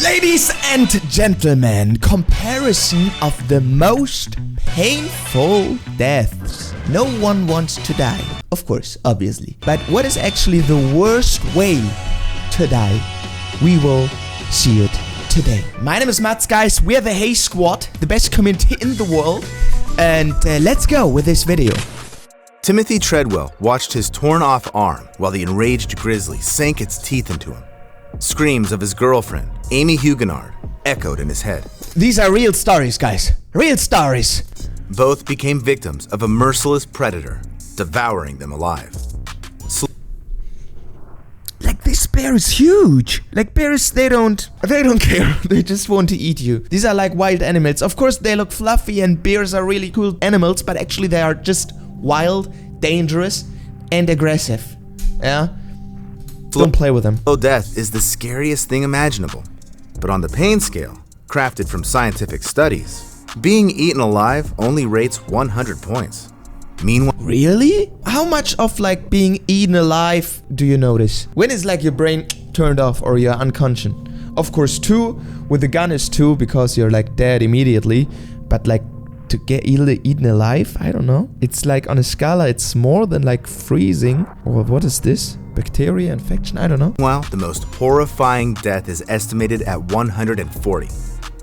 Ladies and gentlemen, comparison of the most painful deaths. No one wants to die, of course, obviously. But what is actually the worst way to die? We will see it today. My name is Mats, guys. We are the Hey Squad, the best community in the world. And let's go with this video. Timothy Treadwell watched his torn-off arm while the enraged grizzly sank its teeth into him. Screams of his girlfriend, Amy Huguenard, echoed in his head. These are real stories, guys. Real stories. Both became victims of a merciless predator, devouring them alive. Like, this bear is huge. Like, bears, they don't care. They just want to eat you. These are like wild animals. Of course, they look fluffy and bears are really cool animals, but actually they are just wild, dangerous, and aggressive. Yeah? Don't play with them. Slow death is the scariest thing imaginable. But on the pain scale, crafted from scientific studies, being eaten alive only rates 100 points. Meanwhile, really? How much of like being eaten alive do you notice? When is like your brain turned off or you're unconscious? Of course 2, with the gun is 2 because you're like dead immediately. But like to get eaten alive, I don't know. It's like on a scala, it's more than like freezing. Or what is this? Bacteria infection? I don't know. Well, the most horrifying death is estimated at 140.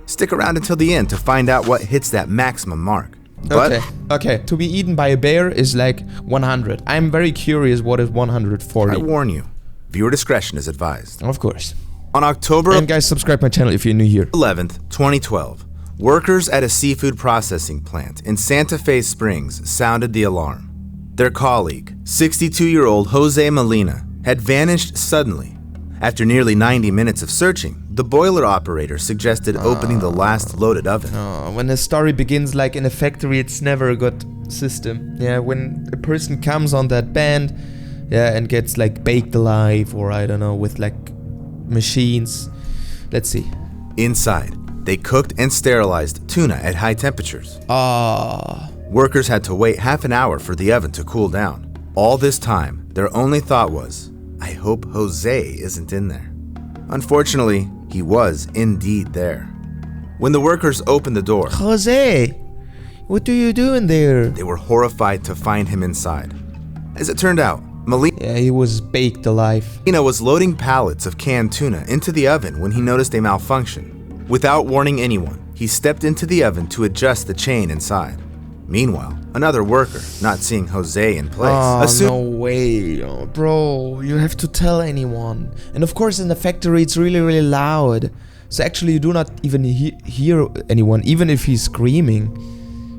Stick around until the end to find out what hits that maximum mark. But okay. To be eaten by a bear is like 100. I'm very curious what is 140. I warn you, viewer discretion is advised. Of course. On October and guys, subscribe my channel if you're new here. 11th, 2012, workers at a seafood processing plant in Santa Fe Springs sounded the alarm. Their colleague, 62-year-old Jose Molina, had vanished suddenly. After nearly 90 minutes of searching, the boiler operator suggested opening the last loaded oven. When a story begins like in a factory, it's never a good system. Yeah, when a person comes on that band, yeah, and gets like baked alive, or I don't know, with like machines. Let's see. Inside, they cooked and sterilized tuna at high temperatures. Workers had to wait half an hour for the oven to cool down. All this time, their only thought was, I hope Jose isn't in there. Unfortunately, he was indeed there. When the workers opened the door, Jose, what are you doing there? They were horrified to find him inside. As it turned out, yeah, he was baked alive. Molina was loading pallets of canned tuna into the oven when he noticed a malfunction. Without warning anyone, he stepped into the oven to adjust the chain inside. Meanwhile, another worker, not seeing Jose in place, no way, bro, you have to tell anyone. And of course in the factory it's really, really loud. So actually you do not even hear anyone, even if he's screaming.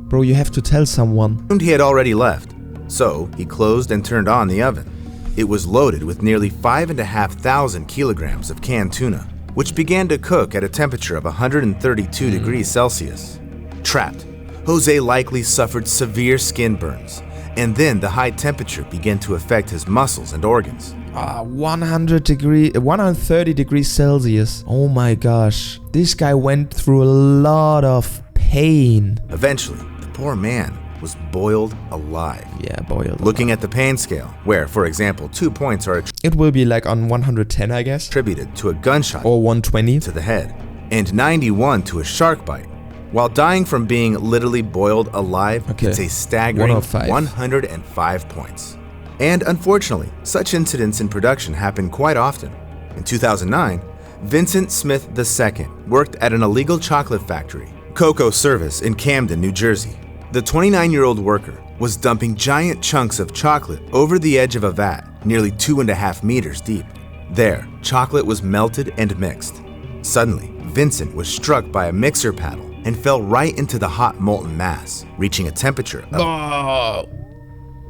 Bro, you have to tell someone. He had already left, so he closed and turned on the oven. It was loaded with nearly 5,500 kilograms of canned tuna, which began to cook at a temperature of 132 degrees Celsius. Trapped, Jose likely suffered severe skin burns, and then the high temperature began to affect his muscles and organs. 130 degrees Celsius. Oh my gosh. This guy went through a lot of pain. Eventually, the poor man was boiled alive. Yeah, boiled Looking alive. at the pain scale, where, for example, 2 points are it will be like on 110, I guess. attributed to a gunshot or 120 to the head, and 91 to a shark bite. While dying from being literally boiled alive, it's a staggering 105 points. And unfortunately, such incidents in production happen quite often. In 2009, Vincent Smith II worked at an illegal chocolate factory, Cocoa Service in Camden, New Jersey. The 29-year-old worker was dumping giant chunks of chocolate over the edge of a vat, nearly 2.5 meters deep. There, chocolate was melted and mixed. Suddenly, Vincent was struck by a mixer paddle and fell right into the hot molten mass, reaching a temperature of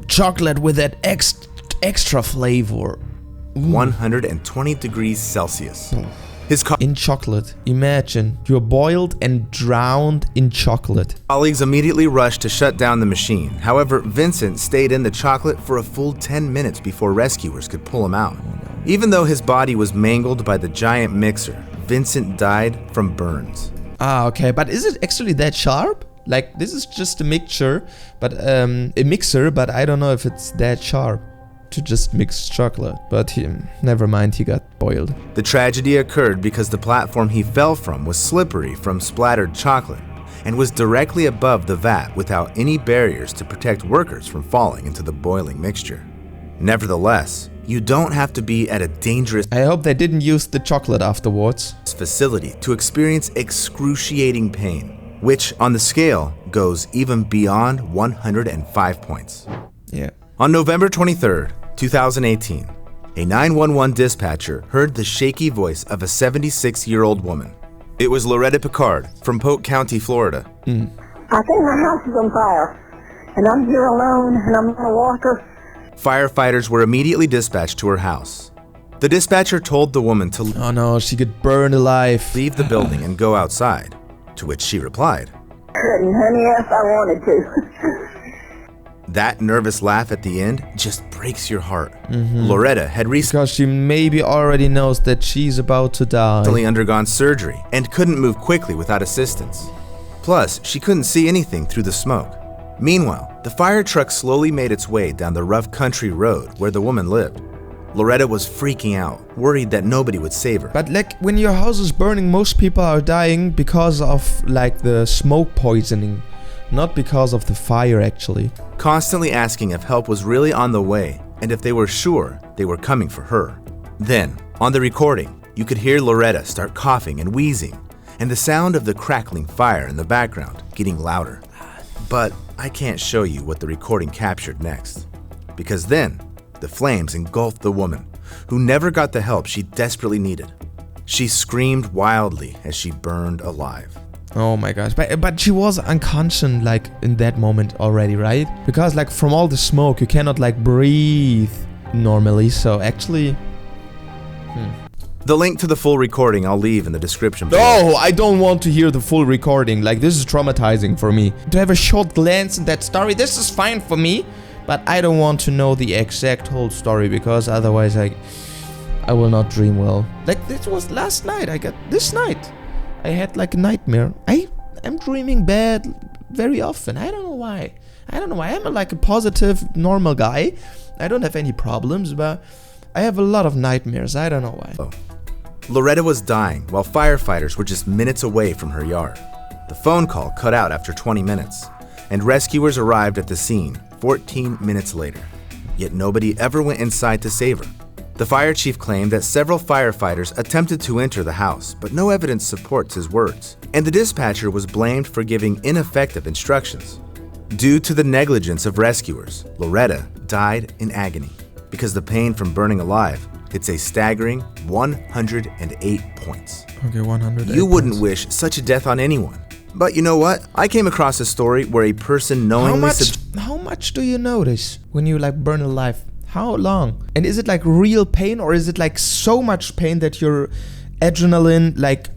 chocolate with that extra flavor. 120 degrees Celsius. In chocolate. Imagine, you're boiled and drowned in chocolate. Colleagues immediately rushed to shut down the machine. However, Vincent stayed in the chocolate for a full 10 minutes before rescuers could pull him out. Even though his body was mangled by the giant mixer, Vincent died from burns. Okay, but is it actually that sharp? Like, this is just a mixture, but I don't know if it's that sharp. to just mix chocolate, but never mind, he got boiled. The tragedy occurred because the platform he fell from was slippery from splattered chocolate and was directly above the vat without any barriers to protect workers from falling into the boiling mixture. Nevertheless, you don't have to be at a dangerous I hope they didn't use the chocolate afterwards. Facility to experience excruciating pain, which on the scale goes even beyond 105 points. Yeah. On November 23rd, 2018, a 911 dispatcher heard the shaky voice of a 76-year-old woman. It was Loretta Picard from Polk County, Florida. I think my house is on fire, and I'm here alone, and I'm on a walker. Firefighters were immediately dispatched to her house. The dispatcher told the woman to oh no, she could burn alive. Leave the building and go outside, to which she replied, Couldn't, honey, yes, I wanted to. That nervous laugh at the end just breaks your heart. Loretta had Because she maybe already knows that she's about to die. recently undergone surgery and couldn't move quickly without assistance. Plus, she couldn't see anything through the smoke. Meanwhile, the fire truck slowly made its way down the rough country road where the woman lived. Loretta was freaking out, worried that nobody would save her. But like when your house is burning, most people are dying because of like the smoke poisoning, not because of the fire actually. Constantly asking if help was really on the way and if they were sure they were coming for her. Then, on the recording, you could hear Loretta start coughing and wheezing, and the sound of the crackling fire in the background getting louder. But I can't show you what the recording captured next, because then the flames engulfed the woman, who never got the help she desperately needed. She screamed wildly as she burned alive. Oh my gosh, but she was unconscious like in that moment already, right? Because like from all the smoke you cannot like breathe normally, so actually... The link to the full recording I'll leave in the description below. No, I don't want to hear the full recording, like this is traumatizing for me. To have a short glance in that story, this is fine for me, but I don't want to know the exact whole story, because otherwise I will not dream well. Like this was last night, this night I had like a nightmare. I'm dreaming bad very often. I don't know why. I'm like a positive, normal guy. I don't have any problems, but I have a lot of nightmares. I don't know why. Loretta was dying while firefighters were just minutes away from her yard. The phone call cut out after 20 minutes, and rescuers arrived at the scene 14 minutes later. Yet nobody ever went inside to save her. The fire chief claimed that several firefighters attempted to enter the house, but no evidence supports his words, and the dispatcher was blamed for giving ineffective instructions. Due to the negligence of rescuers, Loretta died in agony because the pain from burning alive hits a staggering 108 points. Okay, 108 You wouldn't points. wish such a death on anyone. But you know what? I came across a story where a person knowingly... How much do you notice when you like burn alive? How long? And is it like real pain, or is it like so much pain that your adrenaline like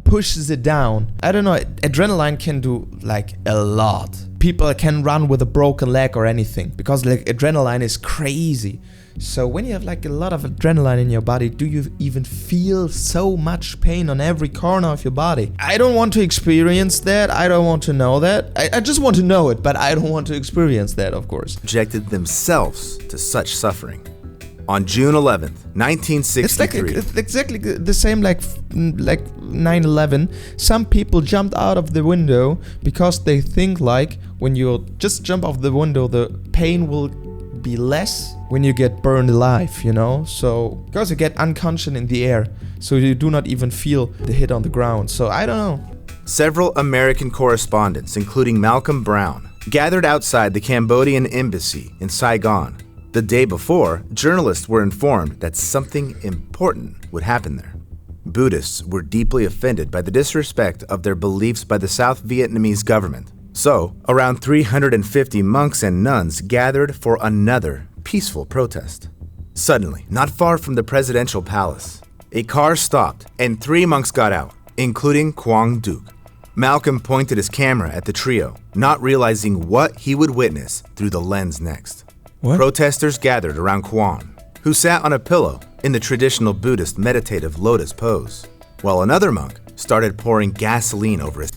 pushes it down? I don't know. Adrenaline can do like a lot. People can run with a broken leg or anything because like adrenaline is crazy. So when you have like a lot of adrenaline in your body, do you even feel so much pain on every corner of your body? I don't want to experience that. I don't want to know that. I just want to know it, but I don't want to experience that, of course. Subjected themselves to such suffering. On June 11th, 1963... It's exactly the same like 9/11. Some people jumped out of the window because they think like when you just jump off the window, the pain will be less when you get burned alive, you know? So, because you get unconscious in the air, so you do not even feel the hit on the ground. So, I don't know. Several American correspondents, including Malcolm Brown, gathered outside the Cambodian embassy in Saigon. The day before, journalists were informed that something important would happen there. Buddhists were deeply offended by the disrespect of their beliefs by the South Vietnamese government. So, around 350 monks and nuns gathered for another peaceful protest. Suddenly, not far from the presidential palace, a car stopped and 3 monks got out, including Quang Duc. Malcolm pointed his camera at the trio, not realizing what he would witness through the lens next. What? Protesters gathered around Quang, who sat on a pillow in the traditional Buddhist meditative lotus pose, while another monk started pouring gasoline over his...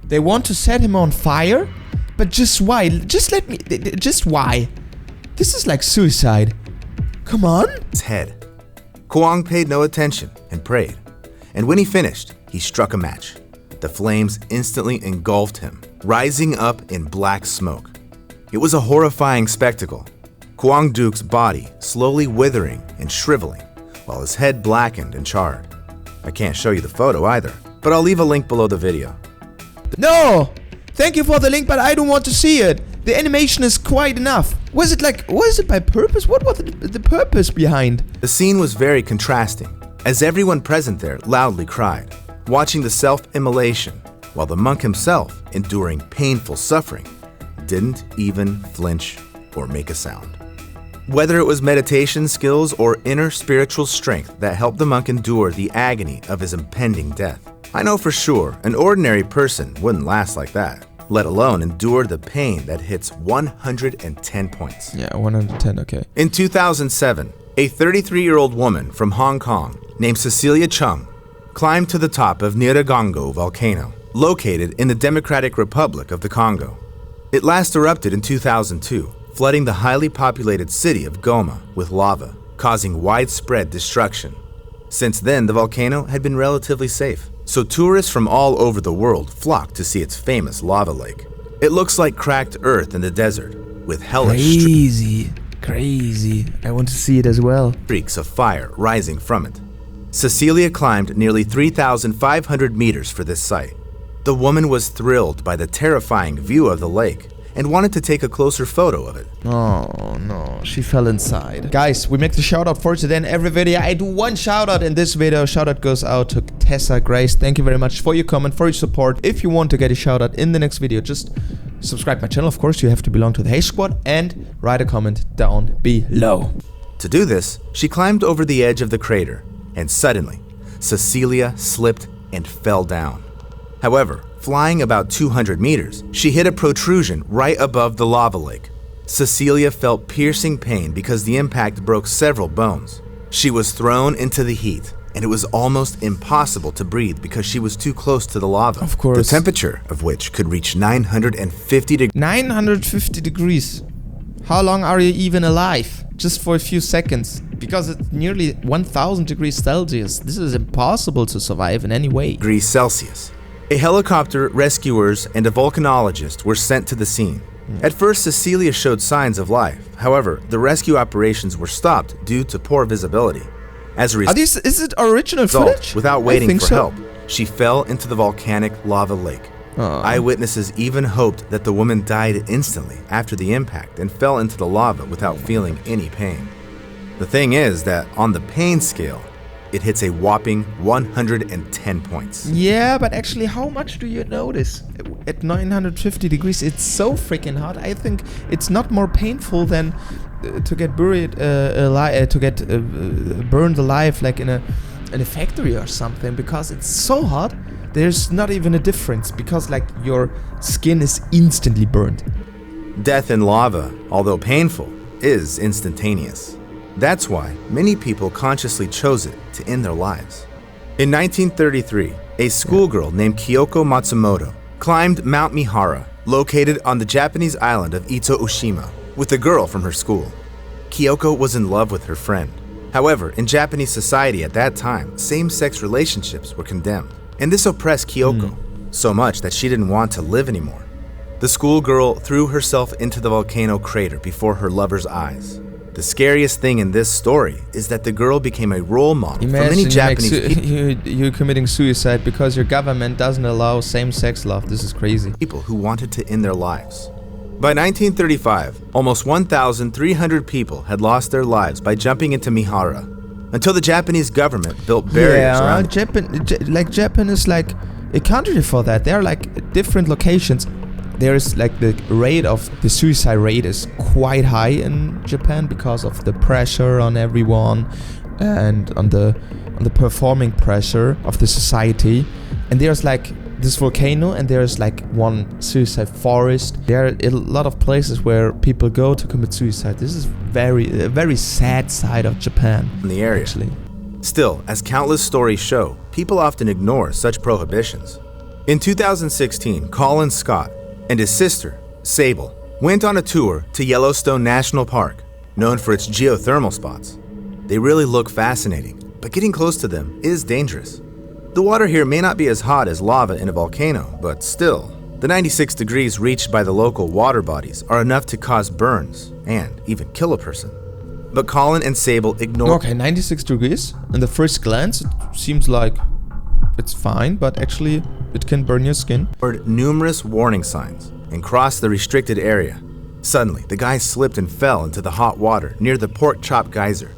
They want to set him on fire? But just why? Just why? This is like suicide. Come on. His head. Kwong paid no attention and prayed. And when he finished, he struck a match. The flames instantly engulfed him, rising up in black smoke. It was a horrifying spectacle. Kwong Duk's body slowly withering and shriveling, while his head blackened and charred. I can't show you the photo either, but I'll leave a link below the video. No! Thank you for the link, but I don't want to see it. The animation is quite enough. Was it by purpose? What was the purpose behind? The scene was very contrasting, as everyone present there loudly cried, watching the self-immolation, while the monk himself, enduring painful suffering, didn't even flinch or make a sound. Whether it was meditation skills or inner spiritual strength that helped the monk endure the agony of his impending death, I know for sure an ordinary person wouldn't last like that, let alone endure the pain that hits 110 points. Yeah, 110, okay. In 2007, a 33-year-old woman from Hong Kong named Cecilia Chung climbed to the top of Nyiragongo volcano, located in the Democratic Republic of the Congo. It last erupted in 2002, flooding the highly populated city of Goma with lava, causing widespread destruction. Since then, the volcano had been relatively safe, so tourists from all over the world flocked to see its famous lava lake. It looks like cracked earth in the desert, with hellish crazy. I want to see it as well. Streaks of fire rising from it. Cecilia climbed nearly 3,500 meters for this site. The woman was thrilled by the terrifying view of the lake and wanted to take a closer photo of it. Oh no, she fell inside. Guys, we make the shout out for today in every video. I do one shout out in this video. Shout out goes out to Tessa Grace. Thank you very much for your comment, for your support. If you want to get a shout out in the next video, just subscribe my channel. Of course, you have to belong to the Hey Squad and write a comment down below. To do this, she climbed over the edge of the crater, and suddenly, Cecilia slipped and fell down. However, flying about 200 meters, she hit a protrusion right above the lava lake. Cecilia felt piercing pain because the impact broke several bones. She was thrown into the heat, and it was almost impossible to breathe because she was too close to the lava. Of course. The temperature of which could reach 950 degrees. 950 degrees. How long are you even alive? Just for a few seconds. Because it's nearly 1000 degrees Celsius. This is impossible to survive in any way. Degrees Celsius. A helicopter, rescuers, and a volcanologist were sent to the scene. At first, Cecilia showed signs of life. However, the rescue operations were stopped due to poor visibility. As a result, is it original footage? Without waiting for help, she fell into the volcanic lava lake. Eyewitnesses even hoped that the woman died instantly after the impact and fell into the lava without feeling any pain. The thing is that on the pain scale, it hits a whopping 110 points. Yeah, but actually, how much do you notice? At 950 degrees, it's so freaking hot. I think it's not more painful than to get buried alive, to get burned alive, like in a factory or something, because it's so hot. There's not even a difference, because like your skin is instantly burned. Death in lava, although painful, is instantaneous. That's why many people consciously chose it to end their lives. In 1933, a schoolgirl named Kyoko Matsumoto climbed Mount Mihara, located on the Japanese island of Ito Ushima, with a girl from her school. Kyoko was in love with her friend. However, in Japanese society at that time, same-sex relationships were condemned, and this oppressed Kyoko so much that she didn't want to live anymore. The schoolgirl threw herself into the volcano crater before her lover's eyes. The scariest thing in this story is that the girl became a role model for many Japanese people. You're committing suicide because your government doesn't allow same-sex love. This is crazy. People who wanted to end their lives. By 1935, almost 1,300 people had lost their lives by jumping into Mihara, until the Japanese government built barriers around it. Japan is like a country for that. There are like different locations. There's like the suicide rate is quite high in Japan because of the pressure on everyone and on the performing pressure of the society. And there's like this volcano, and there's like one suicide forest. There are a lot of places where people go to commit suicide. This is a very sad side of Japan. In the area. Actually. Still, as countless stories show, people often ignore such prohibitions. In 2016, Colin Scott and his sister, Sable went on a tour to Yellowstone National Park, known for its geothermal spots. They really look fascinating, but getting close to them is dangerous. The water here may not be as hot as lava in a volcano, but still, the 96 degrees reached by the local water bodies are enough to cause burns and even kill a person. But Colin and Sable ignore... Okay, 96 degrees. In the first glance, it seems like it's fine, but actually it can burn your skin. ...numerous warning signs and crossed the restricted area. Suddenly, the guy slipped and fell into the hot water near the Pork Chop Geyser.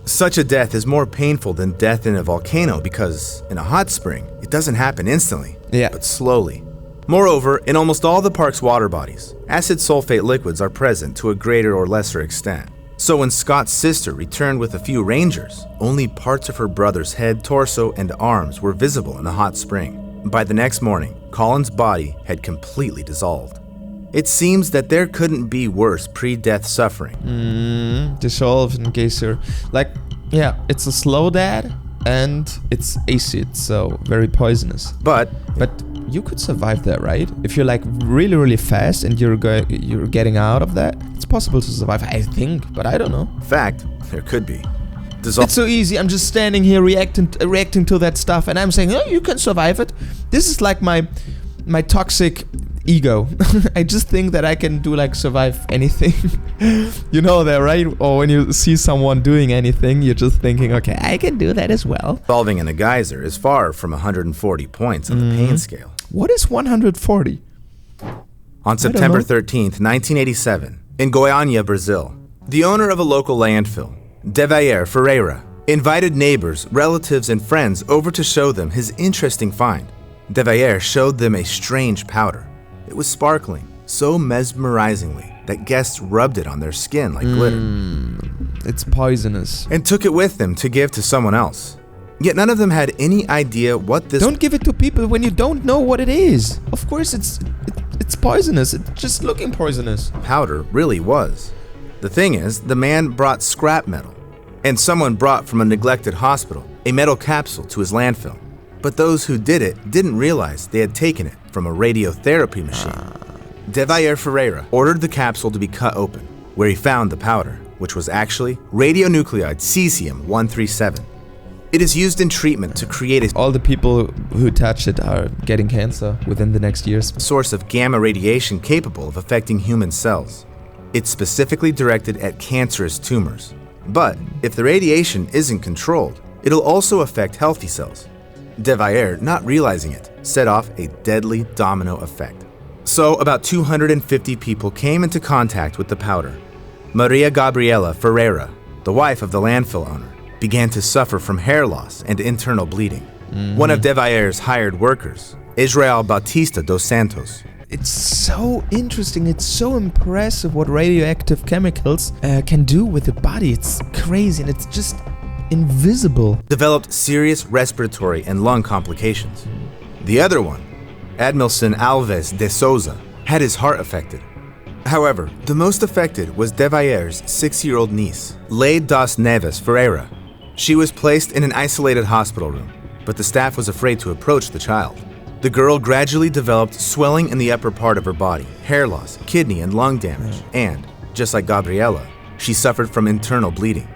Such a death is more painful than death in a volcano because in a hot spring, it doesn't happen instantly, but slowly. Moreover, in almost all the park's water bodies, acid sulfate liquids are present to a greater or lesser extent. So when Scott's sister returned with a few rangers, only parts of her brother's head, torso, and arms were visible in the hot spring. By the next morning, Colin's body had completely dissolved. It seems that there couldn't be worse pre-death suffering. Dissolved in geyser. Like, yeah, it's a slow death and it's acid, so very poisonous. But you could survive that, right? If you're like really, really fast and you're getting out of that, it's possible to survive, I think, but I don't know. Fact, there could be. It's so easy. I'm just standing here reacting to that stuff, and I'm saying, oh, you can survive it. This is like my toxic ego. I just think that I can survive anything. You know that, right? Or when you see someone doing anything, you're just thinking, okay, I can do that as well. Solving in a geyser is far from 140 points on the pain scale. What is 140? On September 13th, 1987, in Goiânia, Brazil, the owner of a local landfill, DEATH Ferreira, invited neighbors, relatives, and friends over to show them his interesting find. DEATH showed them a strange powder. It was sparkling so mesmerizingly that guests rubbed it on their skin like glitter. It's poisonous. And took it with them to give to someone else. Yet none of them had any idea what this... Don't give it to people when you don't know what it is. Of course it's poisonous. It's just looking poisonous. ...powder really was. The thing is, the man brought scrap metal. And someone brought from a neglected hospital a metal capsule to his landfill. But those who did it didn't realize they had taken it from a radiotherapy machine. DEATH Ferreira ordered the capsule to be cut open, where he found the powder, which was actually radionuclide cesium-137. It is used in treatment to create all the people who touch it are getting cancer within the next years. Source of gamma radiation capable of affecting human cells. It's specifically directed at cancerous tumors. But if the radiation isn't controlled, it'll also affect healthy cells. DEATH, not realizing it, set off a deadly domino effect. So about 250 people came into contact with the powder. Maria Gabriela Ferreira, the wife of the landfill owner, began to suffer from hair loss and internal bleeding. One of DEATH's hired workers, Israel Bautista dos Santos. It's so interesting, it's so impressive what radioactive chemicals can do with the body. It's crazy and it's just invisible. Developed serious respiratory and lung complications. The other one, Admilson Alves de Souza, had his heart affected. However, the most affected was DEATH's 6-year-old niece, Lei das Neves Ferreira. She was placed in an isolated hospital room, but the staff was afraid to approach the child. The girl gradually developed swelling in the upper part of her body, hair loss, kidney and lung damage, and, just like Gabriela, she suffered from internal bleeding.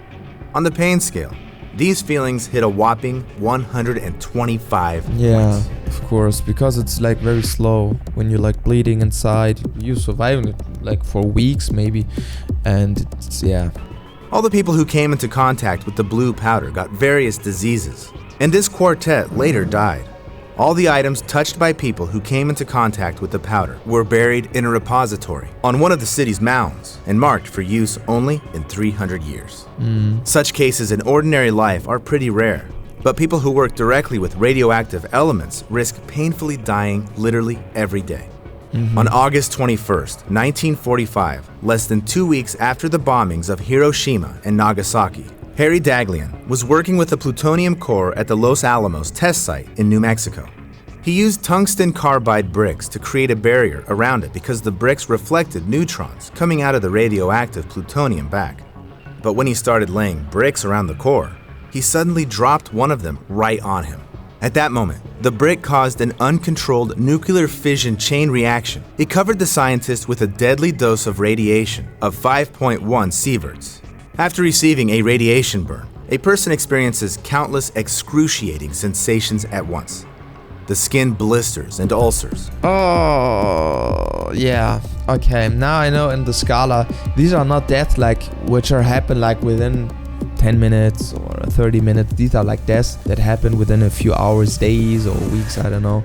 On the pain scale, these feelings hit a whopping 125 points. Yeah, of course, because it's like very slow. When you're like bleeding inside, you're surviving it like for weeks maybe, and it's, yeah. All the people who came into contact with the blue powder got various diseases, and this quartet later died. All the items touched by people who came into contact with the powder were buried in a repository on one of the city's mounds and marked for use only in 300 years. Such cases in ordinary life are pretty rare, but people who work directly with radioactive elements risk painfully dying literally every day. On August 21st, 1945, less than 2 weeks after the bombings of Hiroshima and Nagasaki, Harry Daghlian was working with the plutonium core at the Los Alamos test site in New Mexico. He used tungsten carbide bricks to create a barrier around it because the bricks reflected neutrons coming out of the radioactive plutonium back. But when he started laying bricks around the core, he suddenly dropped one of them right on him. At that moment, the brick caused an uncontrolled nuclear fission chain reaction. It covered the scientist with a deadly dose of radiation of 5.1 sieverts. After receiving a radiation burn, a person experiences countless excruciating sensations at once. The skin blisters and ulcers. Oh, yeah. Okay, now I know in the Scala, these are not deaths which happen within 10 minutes or 30 minutes. These are deaths that happen within a few hours, days or weeks, I don't know.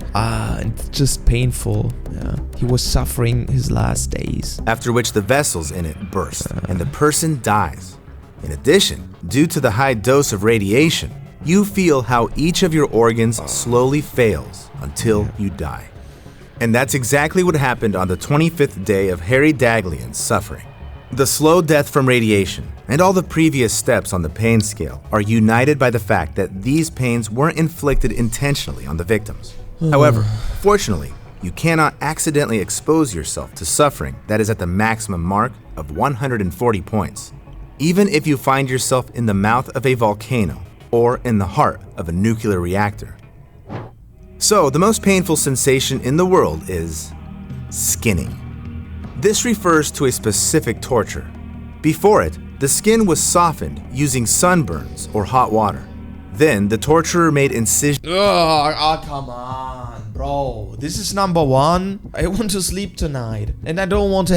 It's just painful. Yeah. He was suffering his last days. After which the vessels in it burst and the person dies. In addition, due to the high dose of radiation, you feel how each of your organs slowly fails until you die. And that's exactly what happened on the 25th day of Harry Daghlian's suffering. The slow death from radiation and all the previous steps on the pain scale are united by the fact that these pains weren't inflicted intentionally on the victims. However, fortunately, you cannot accidentally expose yourself to suffering that is at the maximum mark of 140 points, even if you find yourself in the mouth of a volcano or in the heart of a nuclear reactor. So, the most painful sensation in the world is skinning. This refers to a specific torture. Before it, the skin was softened using sunburns or hot water. Then, the torturer made incisions. Oh, come on, bro. This is number one. I want to sleep tonight, and I don't want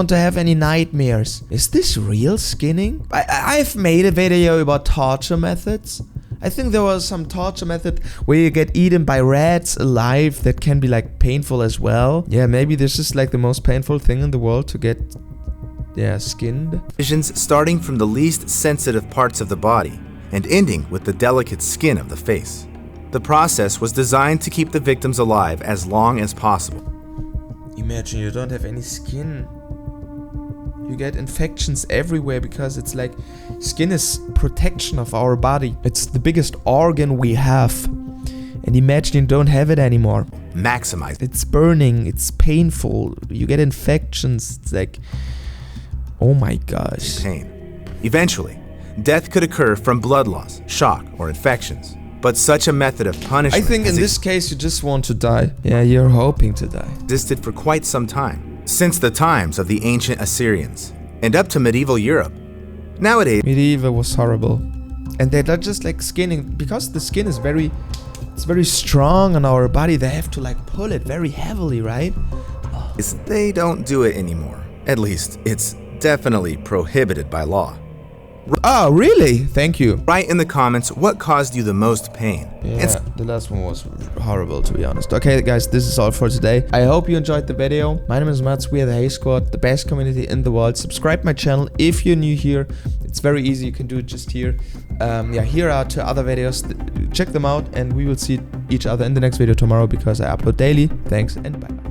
to have any nightmares. Is this real skinning? I've made a video about torture methods. I think there was some torture method where you get eaten by rats alive that can be painful as well. Yeah, maybe this is the most painful thing in the world to get, skinned. Incisions starting from the least sensitive parts of the body and ending with the delicate skin of the face. The process was designed to keep the victims alive as long as possible. Imagine you don't have any skin. You get infections everywhere because it's skin is protection of our body. It's the biggest organ we have. And imagine you don't have it anymore. Maximize. It's burning, it's painful. You get infections. It's oh my gosh. Pain. Eventually, death could occur from blood loss, shock, or infections. But such a method of punishment, I think in this case you just want to die. Yeah, you're hoping to die. Existed for quite some time. Since the times of the ancient Assyrians, and up to medieval Europe. Nowadays, medieval was horrible. And they're not just skinning, because the skin is very strong on our body, they have to pull it very heavily, right? Oh. They don't do it anymore. At least, it's definitely prohibited by law. Oh, really? Thank you. Write in the comments what caused you the most pain. Yeah, the last one was horrible, to be honest. Okay, guys, this is all for today. I hope you enjoyed the video. My name is Mats. We are the Hey Squad, the best community in the world. Subscribe my channel if you're new here. It's very easy. You can do it just here. Here are 2 other videos. Check them out, and we will see each other in the next video tomorrow because I upload daily. Thanks, and bye-bye.